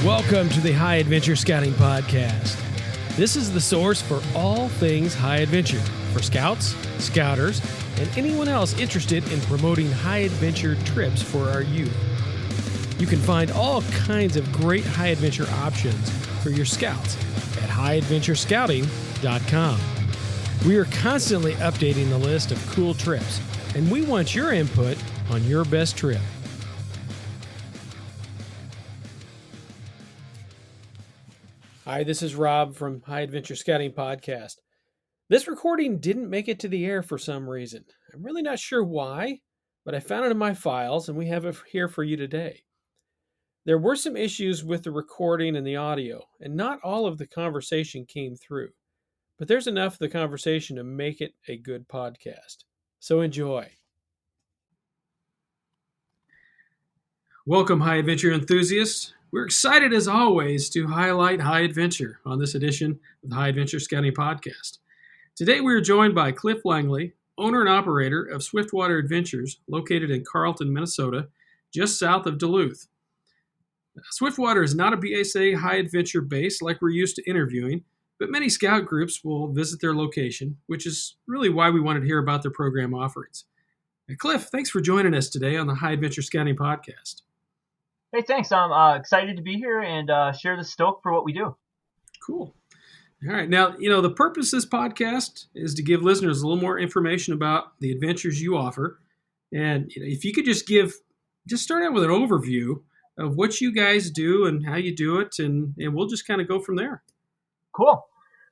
Welcome to the High Adventure Scouting Podcast. This is the source for all things high adventure for scouts, scouters, and anyone else interested in promoting high adventure trips for our youth. You can find all kinds of great high adventure options for your scouts at highadventurescouting.com. We are constantly updating the list of cool trips, and we want your input on your best trip. Hi, this is Rob from High Adventure Scouting Podcast. This recording didn't make it to the air for some reason. I'm really not sure why, but I found it in my files and we have it here for you today. There were some issues with the recording and the audio, and not all of the conversation came through, but there's enough of the conversation to make it a good podcast. So enjoy. Welcome, high adventure enthusiasts. We're excited, as always, to highlight high adventure on this edition of the High Adventure Scouting Podcast. Today, we are joined by Cliff Langey, owner and operator of Swiftwater Adventures, located in Carlton, Minnesota, just south of Duluth. Swiftwater is not a BSA high adventure base like we're used to interviewing, but many scout groups will visit their location, which is really why we wanted to hear about their program offerings. Cliff, thanks for joining us today on the High Adventure Scouting Podcast. Hey, thanks. I'm excited to be here and share the stoke for what we do. Cool. All right. Now, the purpose of this podcast is to give listeners a little more information about the adventures you offer. And if you could just start out with an overview of what you guys do and how you do it, and we'll just kind of go from there. Cool.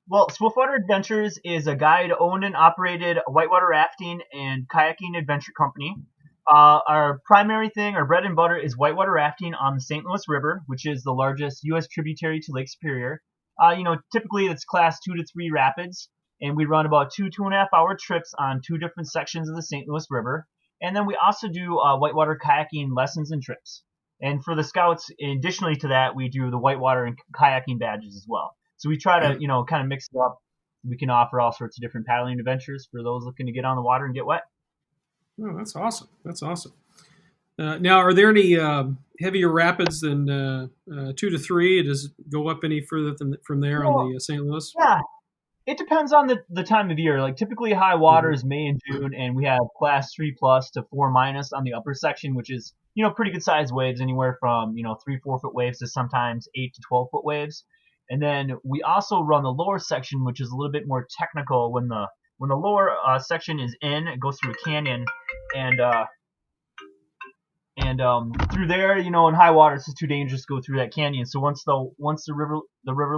Well, Swiftwater Adventures is a guide-owned and operated whitewater rafting and kayaking adventure company. Our primary thing, our bread and butter, is whitewater rafting on the St. Louis River, which is the largest U.S. tributary to Lake Superior. Typically it's class 2 to 3 rapids, and we run about 2.5 hour trips on 2 different sections of the St. Louis River. And then we also do whitewater kayaking lessons and trips. And for the scouts, additionally to that, we do the whitewater and kayaking badges as well. So we try to, kind of mix it up. We can offer all sorts of different paddling adventures for those looking to get on the water and get wet. Oh, that's awesome. That's awesome. Now, are there any heavier rapids than 2 to 3? Does it go up any further from there on the St. Louis? Yeah, it depends on the time of year. Like typically high water is May and June, and we have class 3+ to 4- on the upper section, which is, pretty good sized waves, anywhere from, 3-4 foot waves to sometimes 8 to 12 foot waves. And then we also run the lower section, which is a little bit more technical. When the lower section is in, it goes through a canyon, and through there, in high water, it's just too dangerous to go through that canyon. So once the river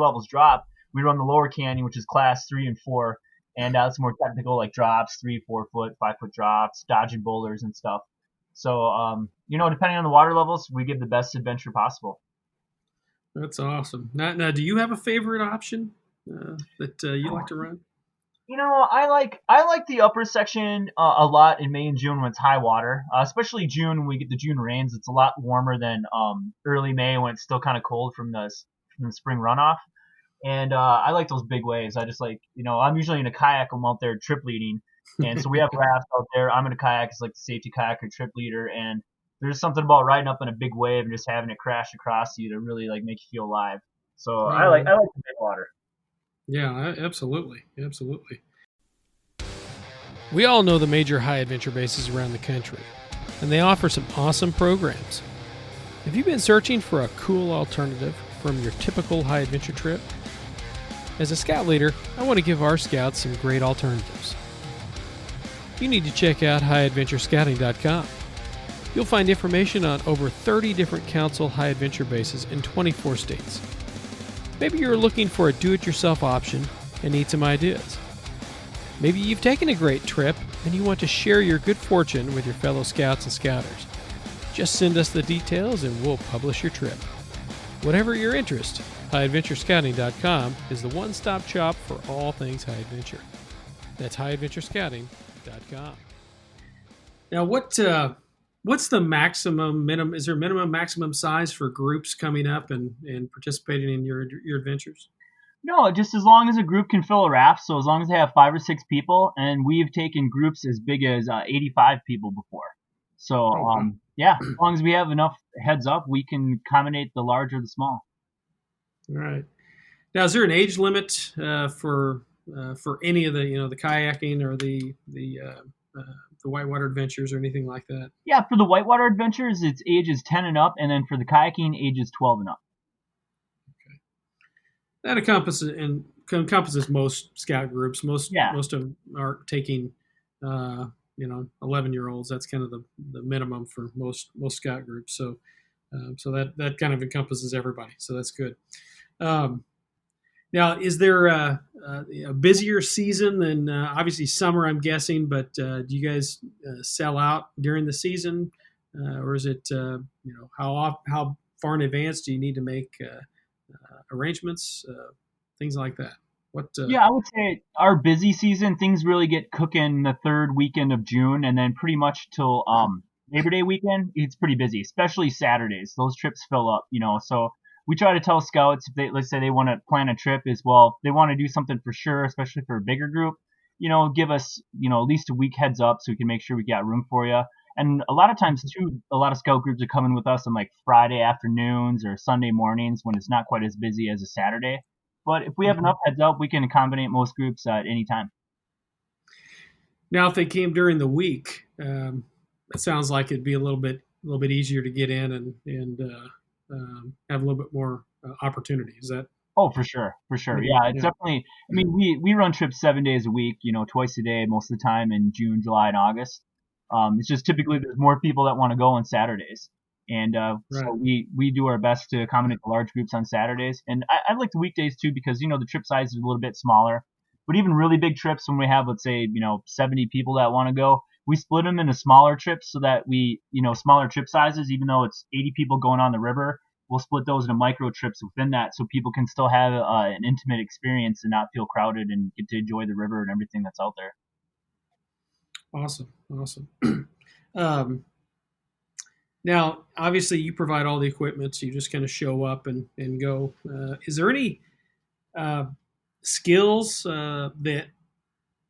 levels drop, we run the lower canyon, which is class 3 and 4, and it's more technical, like drops, 3-4 foot, 5 foot drops, dodging boulders and stuff. So depending on the water levels, we give the best adventure possible. That's awesome. Now, do you have a favorite option that you like to run? I like the upper section a lot in May and June when it's high water, especially June when we get the June rains. It's a lot warmer than early May when it's still kind of cold from the spring runoff. And I like those big waves. I just like, I'm usually in a kayak. I'm out there trip leading. And so we have rafts out there. I'm in a kayak as like the safety kayak or trip leader. And there's something about riding up in a big wave and just having it crash across you to really like make you feel alive. So I like the big water. Yeah, absolutely. Absolutely. We all know the major high adventure bases around the country, and they offer some awesome programs. Have you been searching for a cool alternative from your typical high adventure trip? As a scout leader, I want to give our scouts some great alternatives. You need to check out highadventurescouting.com. You'll find information on over 30 different council high adventure bases in 24 states. Maybe you're looking for a do-it-yourself option and need some ideas. Maybe you've taken a great trip and you want to share your good fortune with your fellow scouts and scouters. Just send us the details and we'll publish your trip. Whatever your interest, highadventurescouting.com is the one-stop shop for all things high adventure. That's highadventurescouting.com. Now, what's the minimum? Is there a maximum size for groups coming up and participating in your adventures? No, just as long as a group can fill a raft. So as long as they have 5 or 6 people, and we've taken groups as big as 85 people before. So as long as we have enough heads up, we can accommodate the large or the small. All right. Now, is there an age limit for any of the kayaking or the whitewater adventures or anything like that? Yeah, for the Whitewater Adventures, it's ages 10 and up, and then for the kayaking, ages 12 and up. That encompasses most scout groups. Most Yeah. most of them are taking 11-year-olds. That's kind of the minimum for most scout groups. So that kind of encompasses everybody. So that's good. Um, Now, is there a busier season than obviously summer? I'm guessing, but do you guys sell out during the season, or is it how far in advance do you need to make arrangements, things like that? What? Yeah, I would say our busy season, things really get cooking the third weekend of June, and then pretty much till Labor Day weekend, it's pretty busy, especially Saturdays. Those trips fill up, So we try to tell scouts if they, let's say they want to plan a trip as well, if they want to do something for sure, especially for a bigger group, give us, at least a week heads up so we can make sure we got room for you. And a lot of times too, a lot of scout groups are coming with us on like Friday afternoons or Sunday mornings when it's not quite as busy as a Saturday. But if we have Mhm. enough heads up, we can accommodate most groups at any time. Now, if they came during the week, it sounds like it'd be a little bit easier to get in and have a little bit more opportunity. Is that Oh, for sure, for sure. maybe? Yeah, it's Yeah. definitely. I mean, we run trips 7 days a week, twice a day most of the time in June, July, and August. It's just typically there's more people that want to go on Saturdays, and Right. so we do our best to accommodate the large groups on Saturdays. And I like the weekdays too because the trip size is a little bit smaller. But even really big trips, when we have, let's say, 70 people that want to go, we split them into smaller trips so that smaller trip sizes, even though it's 80 people going on the river, we'll split those into micro trips within that so people can still have an intimate experience and not feel crowded and get to enjoy the river and everything that's out there. Awesome. Awesome. um, Now, obviously, you provide all the equipment, so you just kind of show up and go. Is there any uh, skills that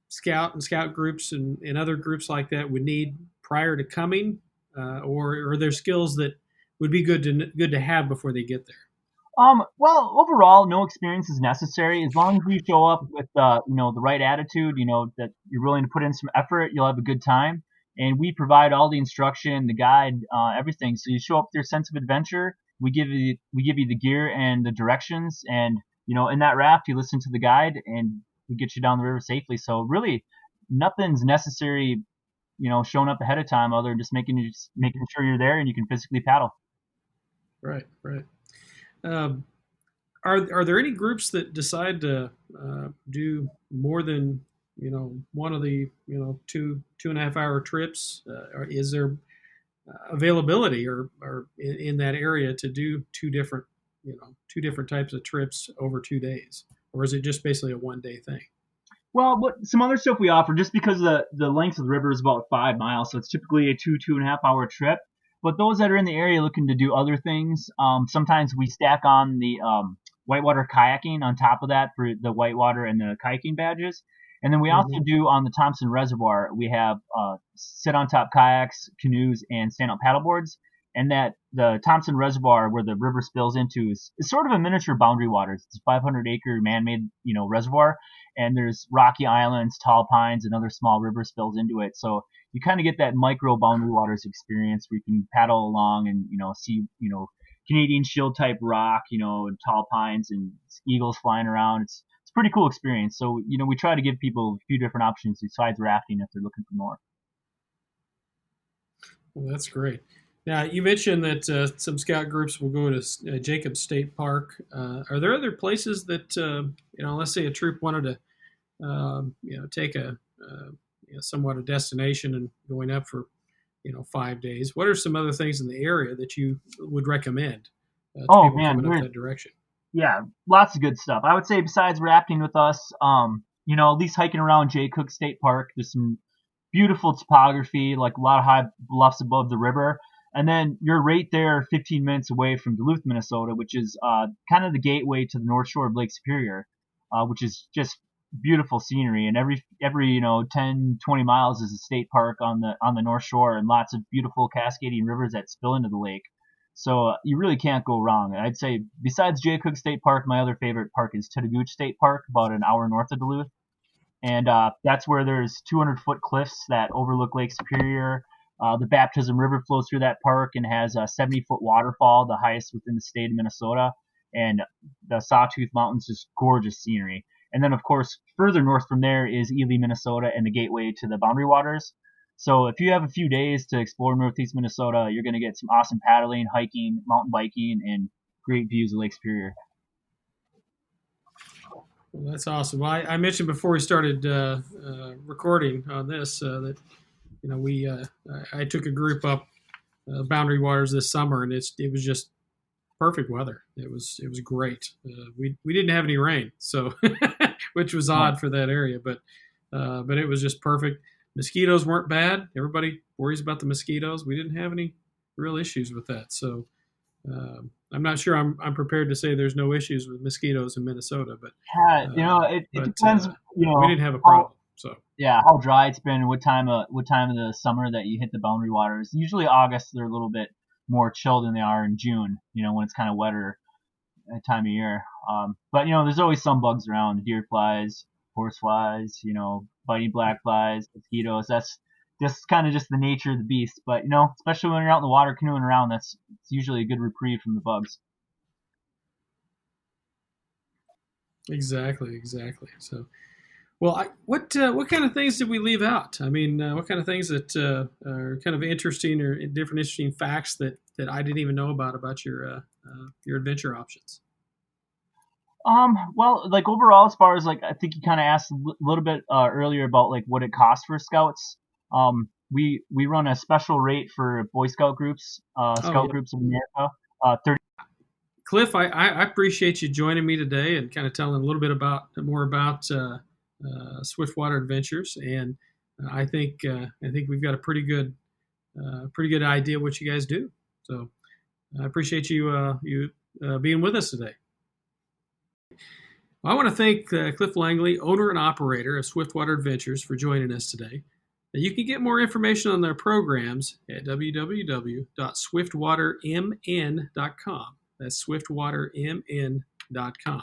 scout groups and other groups like that would need prior to coming, or are there skills that would be good to have before they get there? Well, overall, no experience is necessary as long as you show up with, the right attitude. That you're willing to put in some effort. You'll have a good time, and we provide all the instruction, the guide, everything. So you show up with your sense of adventure. We give you the gear and the directions, and in that raft, you listen to the guide, and we get you down the river safely. So really, nothing's necessary. Showing up ahead of time, other than just making sure you're there and you can physically paddle. Right, right. Um, are there any groups that decide to do more than one of the 2.5 hour trips? Or is there availability or in that area to do two different types of trips over 2 days, or is it just basically a 1 day thing? Well, what some other stuff we offer, just because the length of the river is about 5 miles, so it's typically a 2.5 hour trip. But those that are in the area looking to do other things, sometimes we stack on the whitewater kayaking on top of that for the whitewater and the kayaking badges. And then we also Mm-hmm. do on the Thompson Reservoir, we have sit on top kayaks, canoes, and stand up paddleboards. And that the Thompson Reservoir, where the river spills into, is sort of a miniature boundary waters. It's a 500-acre man-made, reservoir, and there's rocky islands, tall pines, and other small river spills into it. So you kind of get that micro boundary waters experience where you can paddle along and see Canadian shield type rock, and tall pines and eagles flying around. It's a pretty cool experience. So we try to give people a few different options besides rafting if they're looking for more. Well, that's great. Now, you mentioned that some scout groups will go to Jacobs State Park. Are there other places that let's say a troop wanted to take a somewhat a destination and going up for 5 days? What are some other things in the area that you would recommend to Oh people man, coming up that direction? yeah, lots of good stuff. I would say besides rafting with us, at least hiking around Jay Cook State Park, there's some beautiful topography, like a lot of high bluffs above the river. And then you're right there 15 minutes away from Duluth, Minnesota, which is kind of the gateway to the North Shore of Lake Superior, which is just beautiful scenery. And every 10, 20 miles is a state park on the North Shore, and lots of beautiful cascading rivers that spill into the lake. So you really can't go wrong. I'd say besides Jay Cook State Park, my other favorite park is Tadagou State Park, about an hour north of Duluth. And that's where there's 200-foot cliffs that overlook Lake Superior. The Baptism River flows through that park and has a 70-foot waterfall, the highest within the state of Minnesota. And the Sawtooth Mountains, just gorgeous scenery. And then, of course, further north from there is Ely, Minnesota, and the gateway to the Boundary Waters. So if you have a few days to explore northeast Minnesota, you're going to get some awesome paddling, hiking, mountain biking, and great views of Lake Superior. Well, that's awesome. Well, I mentioned before we started recording on this that I took a group up Boundary Waters this summer, and it was just perfect weather. It was great. We didn't have any rain, so which was odd for that area, but it was just perfect. Mosquitoes weren't bad. Everybody worries about the mosquitoes. We didn't have any real issues with that. So I'm not sure I'm prepared to say there's no issues with mosquitoes in Minnesota, but it depends. We didn't have a problem. So yeah, how dry it's been, what time of the summer that you hit the Boundary Waters. Usually August they're a little bit more chill than they are in June. When it's kind of wetter that time of year. But there's always some bugs around: deer flies, horse flies, biting black flies, mosquitoes. That's kind of just the nature of the beast. But especially when you're out in the water canoeing around, it's usually a good reprieve from the bugs. Exactly. So, well, what kind of things did we leave out? I mean, what kind of things that are kind of interesting or different interesting facts that I didn't even know about your adventure options? Well, like overall, as far as I think you kind of asked a little bit earlier about what it costs for scouts. We run a special rate for Boy Scout groups, groups in America. 30. Cliff, I appreciate you joining me today and kind of telling a little bit more about Swiftwater Adventures, and I think we've got a pretty good idea what you guys do. So I appreciate you being with us today. I want to thank Cliff Langey, owner and operator of Swiftwater Adventures, for joining us today. Now, you can get more information on their programs at www.swiftwatermn.com. That's swiftwatermn.com.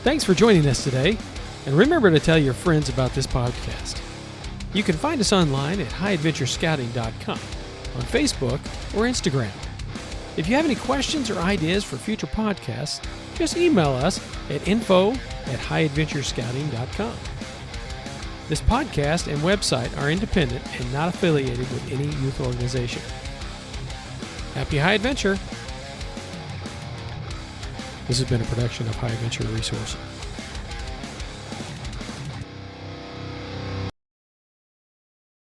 Thanks for joining us today, and remember to tell your friends about this podcast. You can find us online at highadventurescouting.com, on Facebook or Instagram. If you have any questions or ideas for future podcasts, just email us at info@highadventurescouting.com. This podcast and website are independent and not affiliated with any youth organization. Happy High Adventure! This has been a production of High Adventure Resources.